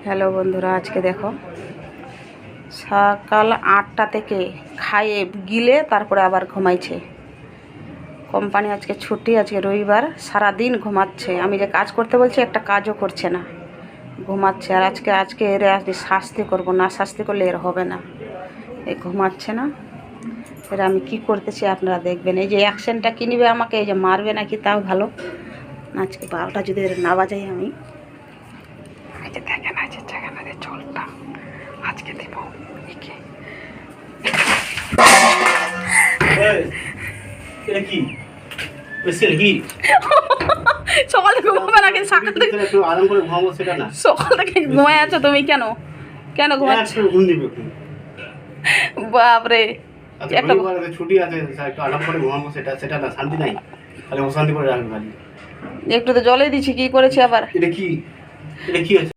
Hello বন্ধুরা, আজকে দেখো সকাল 8টা থেকে খাইয়ে গিলে তারপরে আবার ঘুমাইছে। কোম্পানি আজকে ছুটি, আজকে রবিবার, সারাদিন ঘুমাচ্ছে। আমি যে কাজ করতে বলছি একটা কাজও করছে না, ঘুমাচ্ছে। আর আজকে এর শাস্তি করব, না শাস্তি করলে এর হবে না। এই ঘুমাচ্ছে না, এর আমি কি করতেছি আপনারা দেখবেন। এই যে অ্যাকশনটা কি নিবে আমাকে, এই যে মারবে নাকি তাও ভালো। আজকে 12টা যদি এর না বাজাই আমি, দেখেন আছে জায়গাটা জলটা আজকে দেব। সকাল থেকে ঘুমাবে না, কিন্তু সকাল থেকে একটু আরাম করে ঘুমাবো, সেটা না। সকাল থেকে ঘুমায় আছো তুমি, কেন কেন ঘুমাচ্ছ? বাপরে, একটা ছুটি আছে, একটু আরাম করে ঘুমাবো, সেটা না, শান্তি নাই, তাহলে অশান্তি করে রাখবে। একটু তো জলে দিছি, কি করেছি আবার? এটা কি হয়েছে?